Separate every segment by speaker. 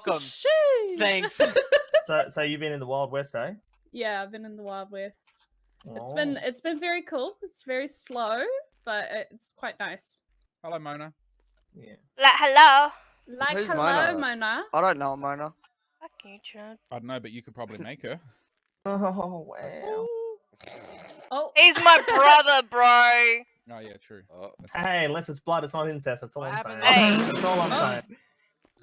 Speaker 1: welcome.
Speaker 2: Sheesh.
Speaker 1: Thanks.
Speaker 3: So you've been in the Wild West, eh?
Speaker 2: Yeah, I've been in the Wild West.
Speaker 3: Oh.
Speaker 2: It's been very cool. It's very slow, but it's quite nice.
Speaker 4: Hello, Mona.
Speaker 3: Yeah.
Speaker 5: Like, hello.
Speaker 2: Like,
Speaker 6: Who's
Speaker 2: hello,
Speaker 6: Mona?
Speaker 2: Mona.
Speaker 6: I don't know, Mona.
Speaker 5: Fuck you, Chad.
Speaker 4: I don't know, but you could probably make her.
Speaker 3: Oh wow.
Speaker 2: Oh,
Speaker 5: He's my brother, bro.
Speaker 4: Oh, yeah, true.
Speaker 7: Oh.
Speaker 3: Hey, unless it's blood, it's not incest. That's all
Speaker 1: What
Speaker 3: I'm saying.
Speaker 1: happened?
Speaker 5: Hey.
Speaker 3: That's all I'm saying.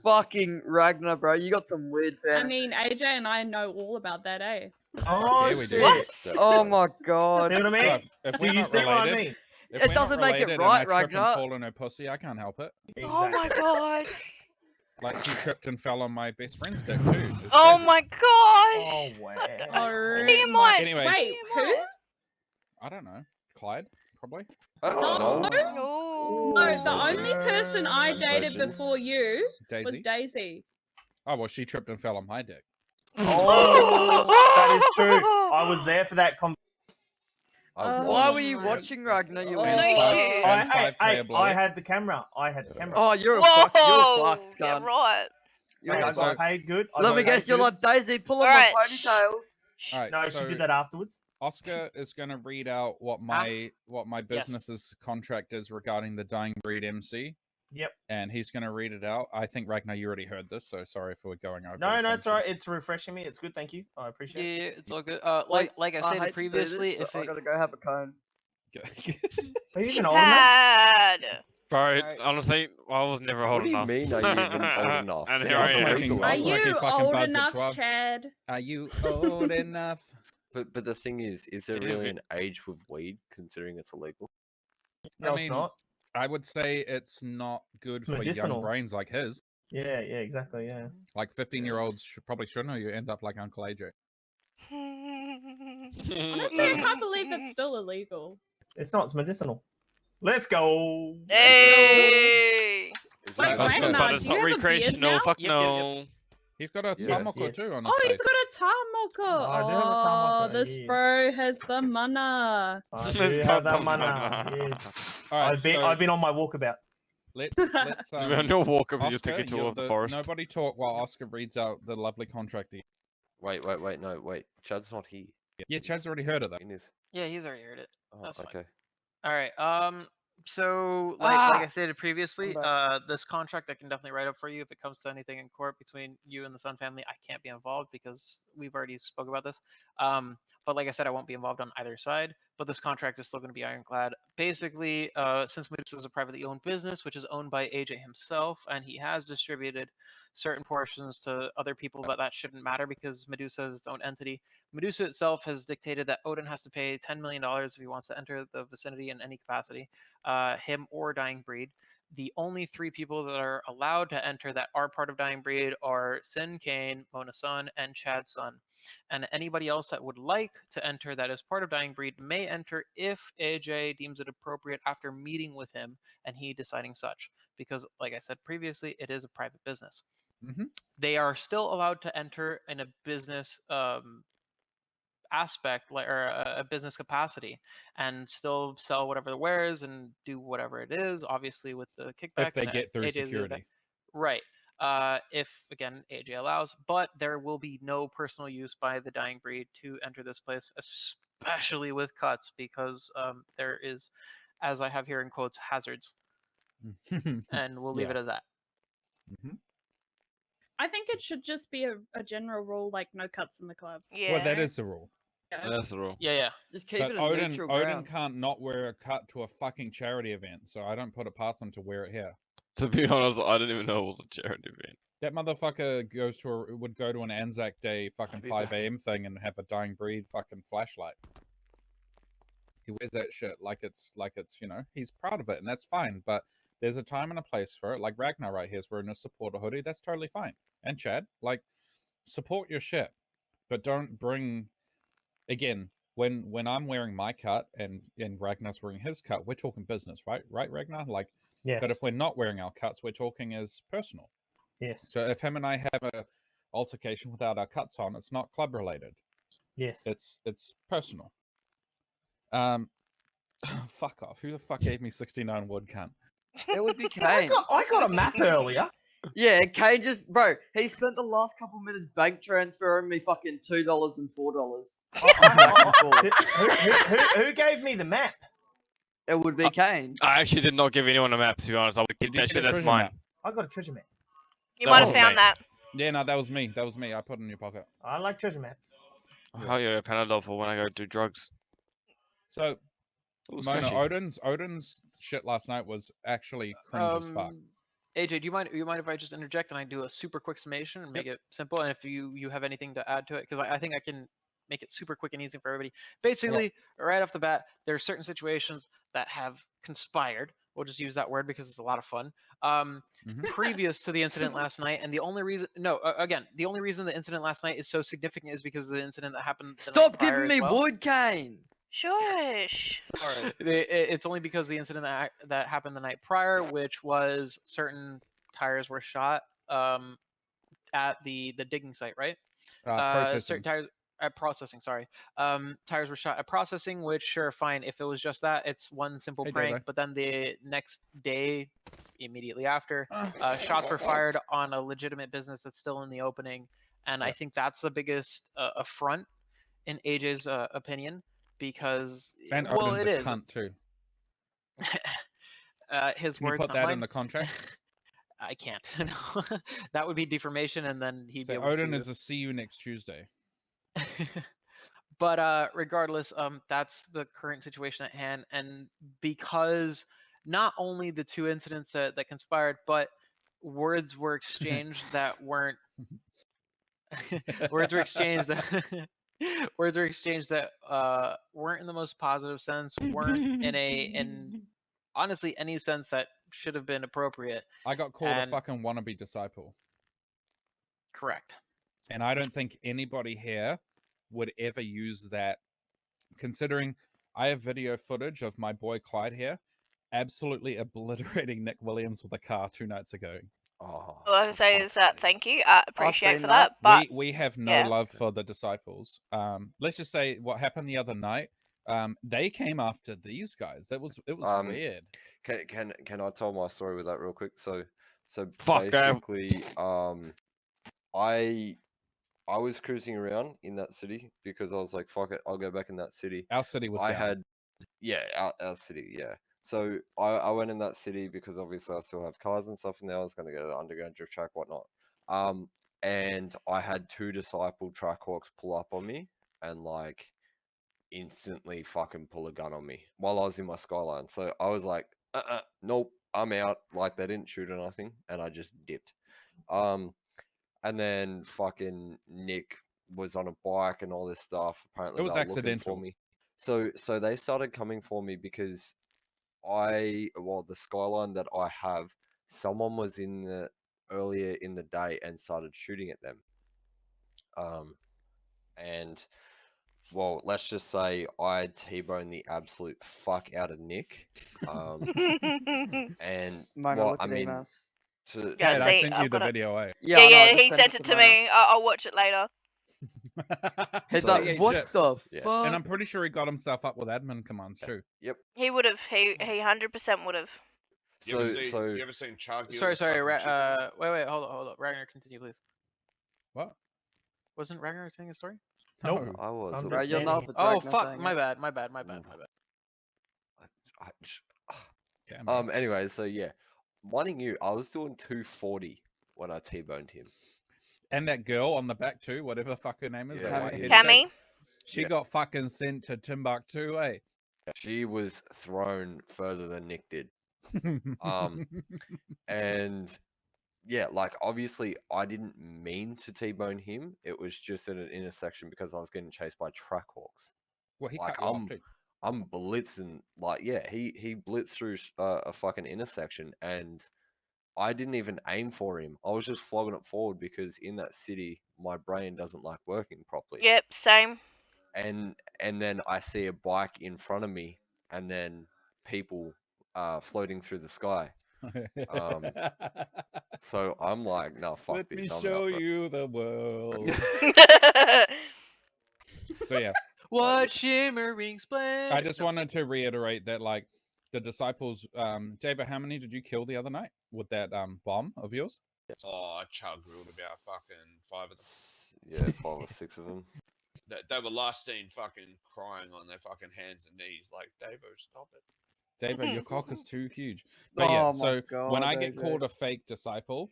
Speaker 6: Fucking Ragnar, bro. You got some weird
Speaker 2: I
Speaker 6: fans.
Speaker 2: mean, AJ and I know all about that, eh?
Speaker 3: Oh
Speaker 4: Yeah, we do.
Speaker 3: shit.
Speaker 5: What?
Speaker 6: Oh my god.
Speaker 3: See what I mean?
Speaker 4: Look, if
Speaker 3: Do
Speaker 4: we're
Speaker 3: you
Speaker 4: not
Speaker 3: see what I
Speaker 4: related,
Speaker 3: mean?
Speaker 4: if
Speaker 6: It
Speaker 4: we're
Speaker 6: doesn't
Speaker 4: not
Speaker 6: make it
Speaker 4: related
Speaker 6: right,
Speaker 4: and I trip and
Speaker 6: Ragnar.
Speaker 4: fall on her pussy, I can't help it.
Speaker 5: Oh my god.
Speaker 4: Like he tripped and fell on my best friend's dick too. It's
Speaker 5: Oh
Speaker 4: crazy.
Speaker 5: my
Speaker 3: Oh
Speaker 5: gosh.
Speaker 3: wow.
Speaker 2: Oh,
Speaker 5: TMI.
Speaker 2: my-
Speaker 4: Anyway.
Speaker 2: Wait, who?
Speaker 4: I don't know. Clyde, probably.
Speaker 5: Oh.
Speaker 2: No, the only person I dated
Speaker 7: Virgin.
Speaker 2: before you
Speaker 4: Daisy.
Speaker 2: was Daisy.
Speaker 4: Oh well, she tripped and fell on my dick.
Speaker 3: Oh, that is true. I was there for that.
Speaker 2: Oh.
Speaker 6: Why were
Speaker 5: Oh
Speaker 6: you
Speaker 5: my
Speaker 6: watching Ragnar? You
Speaker 2: Oh.
Speaker 4: And
Speaker 6: weird
Speaker 5: No
Speaker 4: five-
Speaker 5: shit.
Speaker 4: and 5K
Speaker 3: I
Speaker 4: blood.
Speaker 3: had the camera. I had the camera.
Speaker 6: Oh, you're a
Speaker 5: Whoa.
Speaker 6: fucked,
Speaker 5: Yeah,
Speaker 6: cunt.
Speaker 5: right.
Speaker 6: You're
Speaker 3: Hey,
Speaker 6: a
Speaker 3: I
Speaker 4: Okay,
Speaker 3: got
Speaker 4: so-
Speaker 3: paid good. I
Speaker 6: Let
Speaker 3: got
Speaker 6: me guess,
Speaker 3: paid
Speaker 6: you're
Speaker 3: good.
Speaker 6: like Daisy, pull on
Speaker 5: Alright,
Speaker 6: my ponytail.
Speaker 4: All right.
Speaker 3: No,
Speaker 4: so
Speaker 3: she did that afterwards.
Speaker 4: Oscar is going to read out what my business's contract is regarding the Dying Breed MC.
Speaker 3: Yep.
Speaker 4: And he's going to read it out. I think Ragnar, you already heard this, so sorry if we're going over.
Speaker 3: No,
Speaker 4: this
Speaker 3: no, it's
Speaker 4: same
Speaker 3: alright.
Speaker 4: shit.
Speaker 3: It's refreshing me. It's good. Thank you. I appreciate it.
Speaker 1: Yeah, it's all good.
Speaker 6: Like,
Speaker 1: Like I
Speaker 6: hate
Speaker 1: stated
Speaker 6: to do
Speaker 1: previously,
Speaker 6: this,
Speaker 1: if
Speaker 6: but I
Speaker 1: it,
Speaker 6: gotta go have a cone.
Speaker 3: Are you even old enough?
Speaker 5: Chad.
Speaker 8: Bro,
Speaker 1: Alright.
Speaker 8: honestly, I was never
Speaker 7: What
Speaker 8: old
Speaker 7: do you
Speaker 8: enough.
Speaker 7: mean, are you even old enough?
Speaker 8: And
Speaker 7: Yeah,
Speaker 8: here
Speaker 4: I
Speaker 8: I
Speaker 4: was
Speaker 8: am.
Speaker 4: making-
Speaker 2: Are
Speaker 4: Also, like he
Speaker 2: you
Speaker 4: fucking
Speaker 2: old
Speaker 4: buds at
Speaker 2: enough,
Speaker 4: 12.
Speaker 2: Chad?
Speaker 4: Are you old enough?
Speaker 7: But the thing is there
Speaker 8: Yeah,
Speaker 7: really
Speaker 8: but-
Speaker 7: an age with weed, considering it's illegal?
Speaker 3: No,
Speaker 4: I
Speaker 3: it's
Speaker 4: mean,
Speaker 3: not.
Speaker 4: I would say it's not good for young
Speaker 3: Medicinal.
Speaker 4: brains like his.
Speaker 3: Yeah, exactly. Yeah.
Speaker 4: Like 15-year-olds probably shouldn't, or you end up like Uncle AJ.
Speaker 2: Honestly, I can't believe it's still illegal.
Speaker 3: It's not. It's medicinal. Let's go.
Speaker 5: Hey.
Speaker 7: Is
Speaker 2: Wait,
Speaker 7: that
Speaker 8: But it's
Speaker 2: Ragnar,
Speaker 8: not, but
Speaker 2: do
Speaker 8: it's
Speaker 2: you
Speaker 8: not
Speaker 2: have a beard
Speaker 8: recreational.
Speaker 2: now?
Speaker 8: Fuck
Speaker 1: Yep,
Speaker 8: no.
Speaker 4: He's got a
Speaker 7: Yes,
Speaker 4: tomoko
Speaker 3: yes.
Speaker 4: too on his
Speaker 2: Oh, he's
Speaker 4: face.
Speaker 2: got a Tamoko.
Speaker 3: I do have a Tamoko,
Speaker 2: this
Speaker 3: yeah.
Speaker 2: bro has the mana.
Speaker 3: I
Speaker 8: It's
Speaker 3: do have
Speaker 8: got
Speaker 3: that
Speaker 8: the
Speaker 3: mana.
Speaker 8: mana.
Speaker 3: Yes.
Speaker 4: All right,
Speaker 3: I've been on my walkabout.
Speaker 4: let's
Speaker 8: You're on your walk over, you
Speaker 4: Oscar,
Speaker 8: took a tour
Speaker 4: you're
Speaker 8: of the forest.
Speaker 4: Nobody talk while Oscar reads out the lovely contract.
Speaker 7: Wait, no, wait. Chad's not here.
Speaker 4: Yeah, Chad's already heard of that.
Speaker 7: In his...
Speaker 1: yeah, he's already heard it.
Speaker 7: Oh,
Speaker 1: That's fine.
Speaker 7: okay.
Speaker 1: All right. So like I stated
Speaker 6: I'm
Speaker 1: previously,
Speaker 6: back.
Speaker 1: this contract I can definitely write up for you if it comes to anything in court between you and the Sun family. I can't be involved because we've already spoke about this. But like I said, I won't be involved on either side. But this contract is still going to be ironclad. Basically, since Medusa is a privately owned business, which is owned by AJ himself, and he has distributed certain portions to other people, but that shouldn't matter because Medusa is its own entity. Medusa itself has dictated that Odin has to pay $10 million if he wants to enter the vicinity in any capacity, him or Dying Breed. The only 3 people that are allowed to enter that are part of Dying Breed are Sin Kane, Mona Sun, and Chad Sun. And anybody else that would like to enter that is part of Dying Breed may enter if AJ deems it appropriate after meeting with him and he deciding such. Because, like I said previously, it is a private business.
Speaker 4: Mhm.
Speaker 1: They are still allowed to enter in a business aspect, like or a business capacity, and still sell whatever the wares and do whatever it is. Obviously, with the kickback,
Speaker 4: If they
Speaker 1: and
Speaker 4: get through
Speaker 1: AJ is doing that.
Speaker 4: security.
Speaker 1: Right. If again AJ allows, but there will be no personal use by the Dying Breed to enter this place, especially with cuts, because there is, as I have here in quotes, hazards, and we'll leave
Speaker 4: Yeah.
Speaker 1: it at that.
Speaker 4: Mhm.
Speaker 2: I think it should just be a general rule, like no cuts in the club.
Speaker 5: Yeah.
Speaker 4: Well, that is the rule.
Speaker 8: That's the rule.
Speaker 1: Yeah, yeah.
Speaker 6: Just keep
Speaker 4: But
Speaker 6: it a
Speaker 4: Odin
Speaker 6: neutral
Speaker 4: Odin
Speaker 6: ground.
Speaker 4: can't not wear a cut to a fucking charity event, so I don't put it past him to wear it here.
Speaker 8: To be honest, I didn't even know it was a charity event.
Speaker 4: That motherfucker would go to an Anzac Day fucking
Speaker 7: be
Speaker 4: 5
Speaker 7: back.
Speaker 4: a.m. thing and have a Dying Breed fucking flashlight. He wears that shit like it's he's proud of it, and that's fine. But there's a time and a place for it. Like Ragnar right here is wearing a supporter hoodie. That's totally fine. And Chad, like, support your shit, but don't bring. Again, when I'm wearing my cut and Ragnar's wearing his cut, we're talking business, right? Right, Ragnar? Like,
Speaker 3: Yes.
Speaker 4: but if we're not wearing our cuts, we're talking as personal.
Speaker 3: Yes.
Speaker 4: So if him and I have a altercation without our cuts on, it's not club related.
Speaker 3: Yes.
Speaker 4: It's personal. Fuck off. Who the fuck gave me 69 wood cunt?
Speaker 6: It would be
Speaker 3: I
Speaker 6: Kane.
Speaker 3: got a map earlier.
Speaker 6: Yeah, Kane just, bro, he spent the last couple minutes bank transferring me fucking $2 and $4.
Speaker 3: Who gave me the map?
Speaker 6: It would be Kane.
Speaker 8: I actually did not give anyone a map, to be honest. I would keep
Speaker 4: Did you
Speaker 8: that
Speaker 4: get
Speaker 8: shit
Speaker 4: a
Speaker 8: as
Speaker 4: treasure
Speaker 8: mine.
Speaker 4: map?
Speaker 3: I got a treasure map.
Speaker 5: You
Speaker 8: That
Speaker 5: might have
Speaker 8: wasn't
Speaker 5: found
Speaker 8: me.
Speaker 5: that.
Speaker 4: Yeah, no, that was me. That was me. I put it in your pocket.
Speaker 3: I like treasure maps.
Speaker 8: How you a Panadol for when I go do drugs?
Speaker 4: So,
Speaker 8: Ooh,
Speaker 4: Mona,
Speaker 8: sketchy.
Speaker 4: Odin's shit last night was actually cringe as fuck.
Speaker 1: AJ, do you mind if I just interject and I do a super quick summation and make it simple? And if you have anything to add to it, because I think I can make it super quick and easy for everybody. Basically, right off the bat, there are certain situations that have conspired. We'll just use that word because it's a lot of fun. Previous to the incident last night, and the only reason, the only reason the incident last night is so significant is because of the incident that happened. The night
Speaker 6: Stop
Speaker 1: prior
Speaker 6: giving
Speaker 1: as
Speaker 6: me
Speaker 1: well.
Speaker 6: wood, Kane.
Speaker 5: Shush.
Speaker 6: Sorry.
Speaker 1: It's only because the incident that happened the night prior, which was certain tires were shot at the digging site, right?
Speaker 4: Processing.
Speaker 1: Certain tires at processing. Sorry, tires were shot at processing, which sure, fine. If it was just that, it's one simple
Speaker 4: Hey,
Speaker 1: prank.
Speaker 4: Dodo.
Speaker 1: But then the next day, immediately after, shots were fired on a legitimate business that's still in the opening, and I think that's the biggest affront in AJ's opinion. Because
Speaker 4: And
Speaker 1: well,
Speaker 4: Odin's
Speaker 1: it
Speaker 4: a
Speaker 1: is.
Speaker 4: cunt too.
Speaker 1: His
Speaker 4: Can you
Speaker 1: words,
Speaker 4: put
Speaker 1: not
Speaker 4: that
Speaker 1: mine.
Speaker 4: in the contract?
Speaker 1: I can't. No. That would be defamation, and then he'd be
Speaker 4: So
Speaker 1: able to
Speaker 4: Odin
Speaker 1: sue
Speaker 4: is a see you next Tuesday.
Speaker 1: But regardless, that's the current situation at hand, and because not only the two incidents that conspired, but words were exchanged that weren't words were exchanged that words were exchanged that weren't in the most positive sense, weren't in honestly any sense that should have been appropriate.
Speaker 4: I got called a
Speaker 1: And-
Speaker 4: fucking wannabe disciple.
Speaker 1: Correct.
Speaker 4: And I don't think anybody here would ever use that, considering I have video footage of my boy Clyde here absolutely obliterating Nick Williams with a car 2 nights ago.
Speaker 7: Oh,
Speaker 5: All I can
Speaker 7: for
Speaker 5: say
Speaker 7: fuck's
Speaker 5: is that
Speaker 7: sake.
Speaker 5: thank you. I appreciate
Speaker 6: seen
Speaker 5: for
Speaker 6: that.
Speaker 5: that. But
Speaker 4: we have no
Speaker 5: yeah.
Speaker 4: love for the disciples. Let's just say what happened the other night. They came after these guys. It was weird.
Speaker 7: Can I tell my story with that real quick? So
Speaker 8: Fuck,
Speaker 7: basically, I was cruising around in that city because I was like, fuck it, I'll go back in that city.
Speaker 4: Our city was
Speaker 7: I
Speaker 4: down.
Speaker 7: had, yeah, our city, yeah. So I went in that city because obviously I still have cars and stuff in there. I was going to go to the underground drift track, whatnot. And I had 2 disciple trackhawks pull up on me and like instantly fucking pull a gun on me while I was in my Skyline. So I was like, nope, I'm out. Like they didn't shoot or nothing, and I just dipped. And then fucking Nick was on a bike and all this stuff. Apparently,
Speaker 4: It was
Speaker 7: they were looking
Speaker 4: accidental.
Speaker 7: for me. So they started coming for me because the Skyline that I have, someone was in the earlier in the day and started shooting at them. And well, let's just say I T-boned the absolute fuck out of Nick. And
Speaker 6: Mona,
Speaker 7: well,
Speaker 6: look
Speaker 7: I
Speaker 6: at
Speaker 7: mean,
Speaker 6: emails.
Speaker 7: to
Speaker 5: Yeah,
Speaker 4: Ted,
Speaker 5: see,
Speaker 4: I sent
Speaker 5: I've
Speaker 4: you the
Speaker 5: got it.
Speaker 4: video, eh?
Speaker 6: Yeah, I know, I
Speaker 5: yeah,
Speaker 6: just
Speaker 5: he
Speaker 6: sent
Speaker 5: sent it to me. I'll watch it later.
Speaker 6: Hey,
Speaker 7: So-
Speaker 6: that,
Speaker 4: Yeah,
Speaker 6: what
Speaker 4: shit.
Speaker 6: the
Speaker 7: Yeah.
Speaker 6: fuck?
Speaker 4: And I'm pretty sure he got himself up with admin commands too.
Speaker 5: He would have. He 100% would have.
Speaker 9: You ever,
Speaker 7: So
Speaker 9: you ever seen Chucky?
Speaker 1: Sorry, wait, hold on. Ragnar, continue, please.
Speaker 4: What?
Speaker 1: Wasn't Ragnar saying a story?
Speaker 3: Nope.
Speaker 4: No.
Speaker 7: I was.
Speaker 3: I'm
Speaker 7: it
Speaker 6: Bro,
Speaker 7: was
Speaker 6: you're
Speaker 3: just
Speaker 7: me.
Speaker 6: not.
Speaker 1: Oh, fuck, my bad.
Speaker 7: Ooh. I-
Speaker 4: Damn, bro.
Speaker 7: Anyway, so yeah, minding you, I was doing 240 when I T-boned him.
Speaker 4: And that girl on the back too, whatever the fuck her name is, that
Speaker 7: Yeah.
Speaker 4: white-haired
Speaker 5: Cammy.
Speaker 4: chick, she
Speaker 7: Yeah.
Speaker 4: got fucking sent to Timbuktu, eh?
Speaker 7: She was thrown further than Nick did. And yeah, like obviously I didn't mean to T-bone him. It was just at an intersection because I was getting chased by trackhawks.
Speaker 4: Well, he
Speaker 7: Like
Speaker 4: cut you off too.
Speaker 7: I'm blitzing, like yeah, he blitzed through a fucking intersection and I didn't even aim for him. I was just flogging it forward because in that city my brain doesn't like working properly.
Speaker 5: Yep, same.
Speaker 7: And then I see a bike in front of me and then people floating through the sky. So I'm like, no, fuck
Speaker 4: Let
Speaker 7: this.
Speaker 4: me
Speaker 7: I'm out
Speaker 4: show
Speaker 7: for it.
Speaker 4: you the world. So yeah,
Speaker 1: What shimmering splendor?
Speaker 4: I just wanted to reiterate that, like, the disciples. Jaber, how many did you kill the other night with that bomb of yours?
Speaker 9: Oh, I chug ruled about fucking 5 of them.
Speaker 7: Yeah, 5 or 6 of them.
Speaker 9: They were last seen fucking crying on their fucking hands and knees, like, Davo, stop it.
Speaker 4: Davo, your cock is too huge. But yeah,
Speaker 6: Oh my
Speaker 4: so when
Speaker 6: God,
Speaker 4: I get
Speaker 6: AJ.
Speaker 4: called a fake disciple,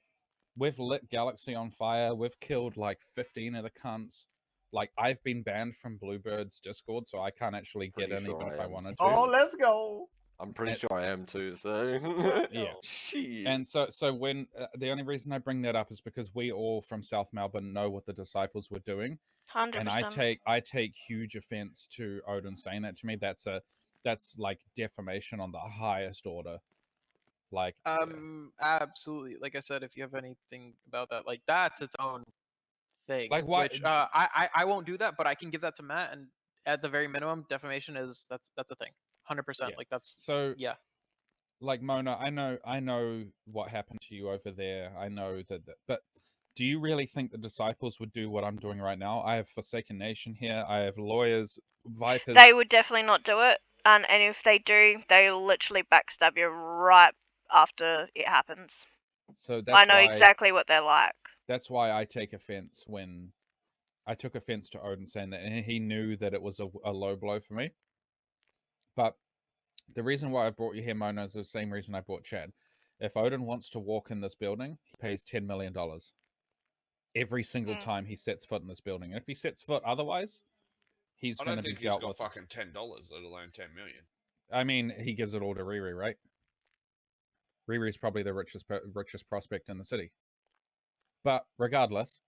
Speaker 4: we've lit Galaxy on fire. We've killed like 15 of the cunts. Like I've been banned from Bluebird's Discord, so I can't actually get
Speaker 7: Pretty
Speaker 4: in
Speaker 7: sure
Speaker 4: even
Speaker 7: I
Speaker 4: if I
Speaker 7: am.
Speaker 4: wanted to.
Speaker 3: Oh, let's go.
Speaker 7: I'm pretty
Speaker 4: And-
Speaker 7: sure I am too, so.
Speaker 4: Yeah.
Speaker 7: Shit.
Speaker 4: And so when the only reason I bring that up is because we all from South Melbourne know what the disciples were doing,
Speaker 5: 100%.
Speaker 4: and I take huge offense to Odin saying that to me. That's like defamation on the highest order. Like
Speaker 1: Absolutely. Like I said, if you have anything about that, like that's its own thing.
Speaker 4: Like, why-
Speaker 1: Which I won't do that, but I can give that to Matt, and at the very minimum, defamation is that's a thing. 100%.
Speaker 4: Yeah.
Speaker 1: Like that's
Speaker 4: so
Speaker 1: yeah.
Speaker 4: like Mona, I know what happened to you over there. I know that, but do you really think the disciples would do what I'm doing right now? I have Forsaken Nation here. I have lawyers, Vipers.
Speaker 5: They would definitely not do it, and if they do, they'll literally backstab you right after it happens.
Speaker 4: So that's
Speaker 5: I know
Speaker 4: why,
Speaker 5: exactly what they're like.
Speaker 4: That's why I take offense when I took offense to Odin saying that, and he knew that it was a low blow for me. But the reason why I brought you here, Mona, is the same reason I brought Chad. If Odin wants to walk in this building, he pays $10 million every single time he sets foot in this building. And if he sets foot otherwise, he's
Speaker 9: I
Speaker 4: going
Speaker 9: don't
Speaker 4: to be
Speaker 9: think he's
Speaker 4: dealt
Speaker 9: got
Speaker 4: with.
Speaker 9: fucking $10, let alone 10 million.
Speaker 4: I mean, he gives it all to Riri, right? Riri's probably the richest prospect in the city. But regardless,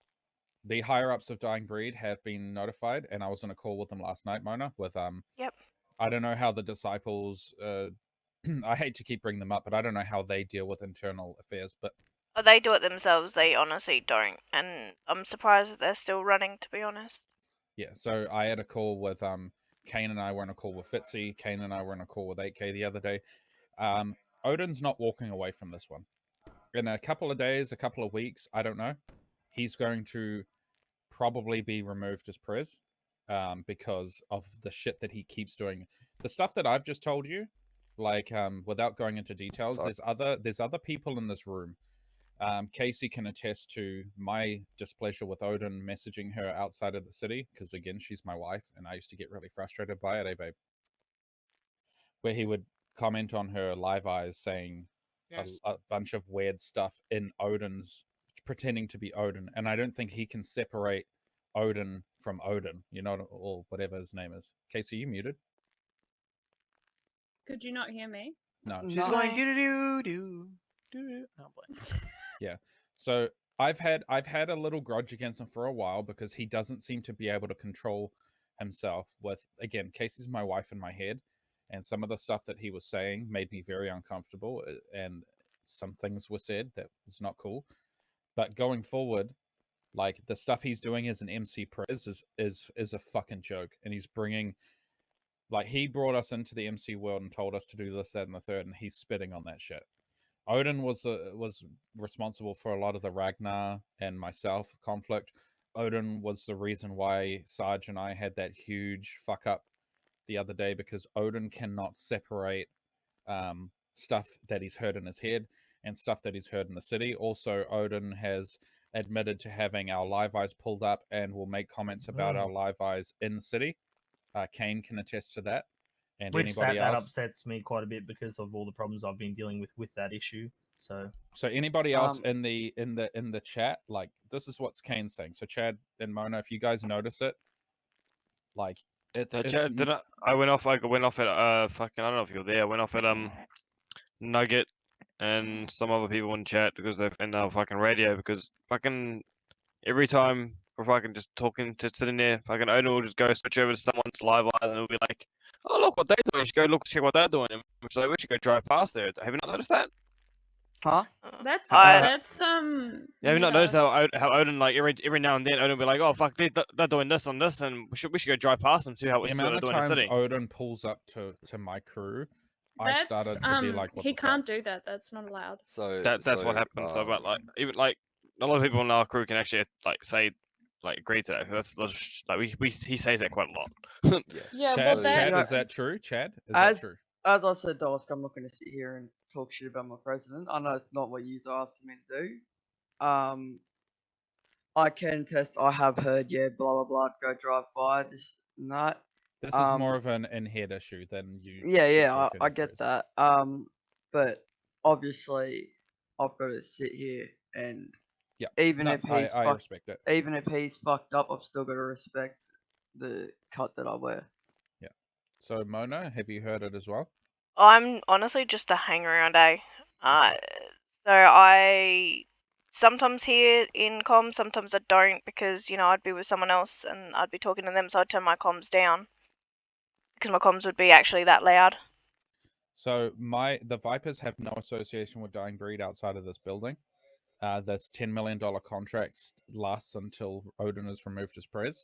Speaker 4: the higher ups of Dying Breed have been notified, and I was on a call with them last night, Mona. With
Speaker 5: Yep.
Speaker 4: I don't know how the disciples. I hate to keep bringing them up, but I don't know how they deal with internal affairs. But
Speaker 5: They do it themselves. They honestly don't, and I'm surprised that they're still running. To be honest.
Speaker 4: yeah, so I had a call with Kane, and I were on a call with Fitzy. Kane and I were on a call with 8K the other day. Odin's not walking away from this one. In a couple of days, a couple of weeks, I don't know, he's going to probably be removed as Prez because of the shit that he keeps doing. The stuff that I've just told you, like without going into details,
Speaker 7: Sorry.
Speaker 4: there's other people in this room. Casey can attest to my displeasure with Odin messaging her outside of the city, because again, she's my wife, and I used to get really frustrated by it, babe. Where he would comment on her live eyes saying a bunch of weird stuff in Odin's, pretending to be Odin, and I don't think he can separate Odin from Odin, or whatever his name is. Casey, you muted?
Speaker 2: Could you not hear me?
Speaker 4: No.
Speaker 1: She's
Speaker 6: No.
Speaker 1: going do do do do. No, I'm playing.
Speaker 4: Yeah. So I've had a little grudge against him for a while because he doesn't seem to be able to control himself. With, again, Casey's my wife in my head, and some of the stuff that he was saying made me very uncomfortable, and some things were said that was not cool. But going forward, like, the stuff he's doing as an MC Prez is a fucking joke, and he's bringing, like, he brought us into the MC world and told us to do this, that, and the third, and he's spitting on that shit. Odin was responsible for a lot of the Ragnar and myself conflict. Odin was the reason why Sarge and I had that huge fuck up the other day, because Odin cannot separate stuff that he's heard in his head and stuff that he's heard in the city. Also, Odin has admitted to having our live eyes pulled up and will make comments about our live eyes in the city. Kane can attest to that. And
Speaker 3: Which
Speaker 4: anybody
Speaker 3: that
Speaker 4: else
Speaker 3: upsets me quite a bit because of all the problems I've been dealing with that issue. So
Speaker 4: anybody else in the chat, like, this is what Kane's saying. So Chad and Mona, if you guys notice it, like, it's
Speaker 8: I went off at fucking, I don't know if you're there. I went off at Nugget and some other people in chat because they're in our fucking radio, because fucking every time we're fucking just talking, to sitting there, fucking Odin will just go switch over to someone's live eyes and it'll be like, oh, look what they're doing. You should go look, check what they're doing. And so we should go drive past there. Have you not noticed that?
Speaker 6: Huh?
Speaker 2: That's
Speaker 8: Yeah, have you not noticed how Odin, like, every now and then Odin will be like, oh fuck, they're doing this on this, and we should go drive past them, see
Speaker 4: the
Speaker 8: what
Speaker 4: amount
Speaker 8: they're
Speaker 4: of
Speaker 8: doing in the
Speaker 4: times
Speaker 8: city.
Speaker 4: Odin pulls up to my crew, I started to be like, what
Speaker 2: he
Speaker 4: the
Speaker 2: can't do that. That's not allowed.
Speaker 7: So
Speaker 8: That's what happens. So, but like, even like a lot of people in our crew can actually like say, like, agree to that. That's like he says that quite a lot.
Speaker 2: Yeah,
Speaker 4: Chad,
Speaker 2: but that
Speaker 6: You know,
Speaker 4: is that true? Chad, is
Speaker 6: as
Speaker 4: that true?
Speaker 6: as I said, Dusk, I'm not going to sit here and talk shit about my president. I know it's not what you are asking me to do, I can test. I have heard. Yeah, blah blah blah. Go drive by this and that.
Speaker 4: This is more of an in-head issue than you.
Speaker 6: Yeah,
Speaker 4: should
Speaker 6: yeah,
Speaker 4: talk
Speaker 6: I
Speaker 4: any
Speaker 6: get
Speaker 4: Chris.
Speaker 6: that. But obviously, I've got to sit here and
Speaker 4: Yeah,
Speaker 6: even
Speaker 4: no,
Speaker 6: if
Speaker 4: I,
Speaker 6: he's
Speaker 4: I
Speaker 6: fucked,
Speaker 4: respect it.
Speaker 6: even if he's fucked up, I've still got to respect the cut that I wear.
Speaker 4: So Mona, have you heard it as well?
Speaker 5: I'm honestly just a hang around, eh? So I sometimes hear in comms, sometimes I don't because, you know, I'd be with someone else and I'd be talking to them, so I'd turn my comms down because my comms would be actually that loud.
Speaker 4: So the Vipers have no association with Dying Breed outside of this building. This $10 million contract lasts until Odin is removed as prez.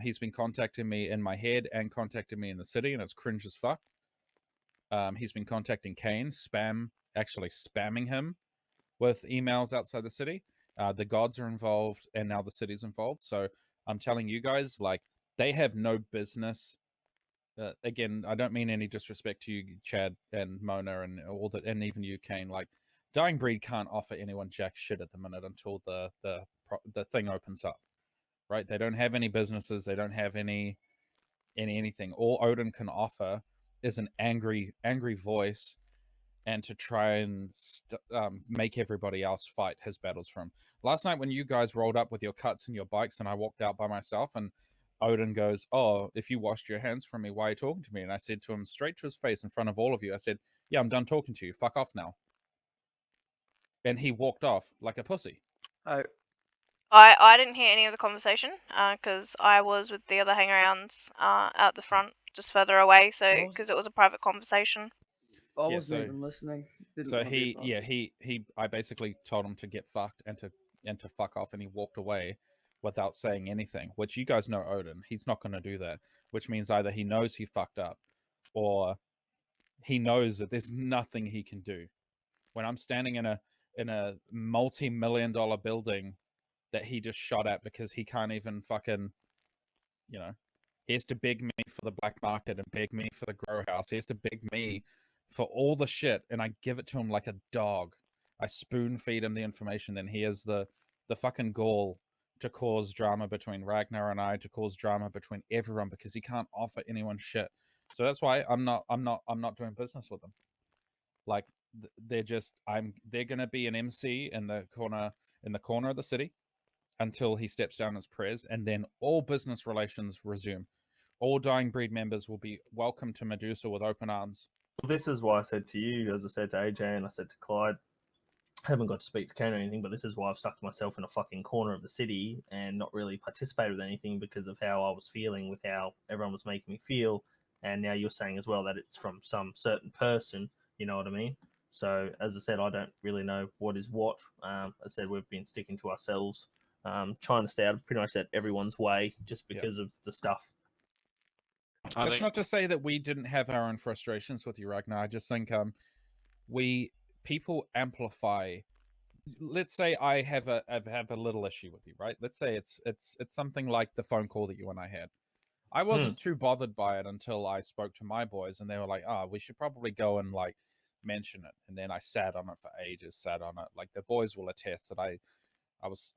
Speaker 4: He's been contacting me in my head and contacting me in the city, and it's cringe as fuck. He's been contacting Kane, actually spamming him with emails outside the city. The gods are involved, and now the city's involved. So I'm telling you guys, like, they have no business. Again, I don't mean any disrespect to you, Chad and Mona, and all that, and even you, Kane. Like, Dying Breed can't offer anyone jack shit at the minute until the thing opens up, right? They don't have any businesses. They don't have anything. All Odin can offer is an angry voice, and to try and make everybody else fight his battles from. Last night when you guys rolled up with your cuts and your bikes, and I walked out by myself, and Odin goes, "Oh, if you washed your hands from me, why are you talking to me?" And I said to him straight to his face in front of all of you, I said, "Yeah, I'm done talking to you. Fuck off now." And he walked off like a pussy.
Speaker 6: Oh,
Speaker 5: I didn't hear any of the conversation because I was with the other hangarounds out the front, just further away. So
Speaker 6: What?
Speaker 5: because it was a private conversation.
Speaker 6: I
Speaker 4: Yeah,
Speaker 6: wasn't
Speaker 4: so-
Speaker 6: even listening. Didn't
Speaker 4: So
Speaker 6: wanna be a part of it.
Speaker 4: I basically told him to get fucked and to fuck off, and he walked away without saying anything. Which you guys know Odin, he's not going to do that. Which means either he knows he fucked up, or he knows that there's nothing he can do. When I'm standing in a multi-million-dollar building that he just shot at because he can't even fucking, you know, he has to beg me for the black market and beg me for the grow house. He has to beg me for all the shit, and I give it to him like a dog. I spoon feed him the information, then he has the fucking gall to cause drama between Ragnar and I, to cause drama between everyone because he can't offer anyone shit. So that's why I'm not doing business with them. Like, they're gonna be an MC in the corner of the city until he steps down as prez, and then all business relations resume. All Dying Breed members will be welcome to Medusa with open arms.
Speaker 3: Well, this is why I said to you, as I said to AJ and I said to Clyde, I haven't got to speak to Kane or anything, but this is why I've stuck myself in a fucking corner of the city and not really participated with anything because of how I was feeling with how everyone was making me feel. And now you're saying as well that it's from some certain person, you know what I mean? So, as I said, I don't really know what is what. As I said, we've been sticking to ourselves, trying to stay out of pretty much everyone's way just because of the stuff.
Speaker 4: That's not to say that we didn't have our own frustrations with you, Ragnar. I just think people amplify. Let's say I have a little issue with you, right? Let's say it's something like the phone call that you and I had. I wasn't too bothered by it until I spoke to my boys, and they were like, "Oh, we should probably go and like mention it." And then I sat on it for ages, sat on it. Like, the boys will attest that I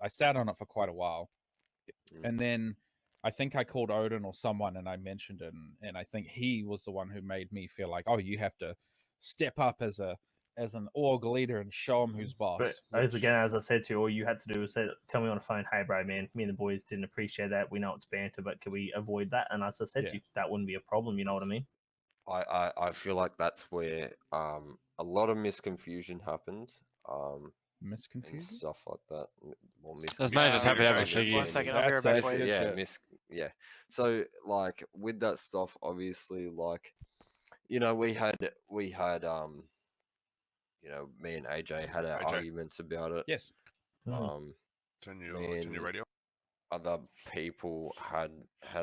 Speaker 4: sat on it for quite a while, and then I think I called Odin or someone and I mentioned it, and I think he was the one who made me feel like, "Oh, you have to step up as an org leader and show him who's boss."
Speaker 3: But as I said to you, all you had to do was tell me on the phone, "Hey, bro, man, me and the boys didn't appreciate that. We know it's banter, but can we avoid that?" And as I said to you, that wouldn't be a problem. You know what I mean?
Speaker 7: I feel like that's where a lot of misconfusion happened. And
Speaker 4: Misconfusion?
Speaker 7: stuff like that. Well,
Speaker 8: Those managers happy to have a
Speaker 7: misunderstanding.
Speaker 8: shit.
Speaker 1: One second, I'll be right back, boys.
Speaker 7: Yeah. So like with that stuff, obviously, like, you know, we had you know, me and AJ had our
Speaker 9: AJ.
Speaker 7: arguments about it.
Speaker 4: Yes.
Speaker 9: Turn
Speaker 7: Me
Speaker 9: your
Speaker 7: and
Speaker 9: radio.
Speaker 7: other people had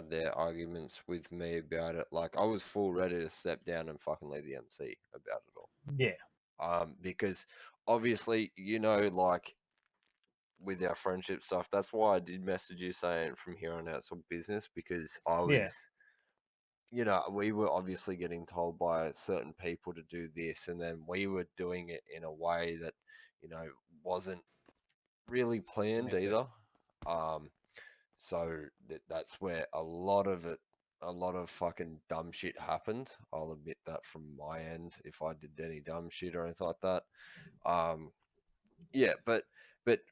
Speaker 7: their arguments with me about it. Like, I was full ready to step down and fucking leave the MC about it all.
Speaker 3: Yeah.
Speaker 7: Because obviously, you know, like with our friendship stuff, that's why I did message you saying from here on out it's all business, because I was, you know, we were obviously getting told by certain people to do this, and then we were doing it in a way that, you know, wasn't really planned
Speaker 4: miss it.
Speaker 7: either. So that's where a lot of fucking dumb shit happened. I'll admit that from my end if I did any dumb shit or anything like that. Yeah, but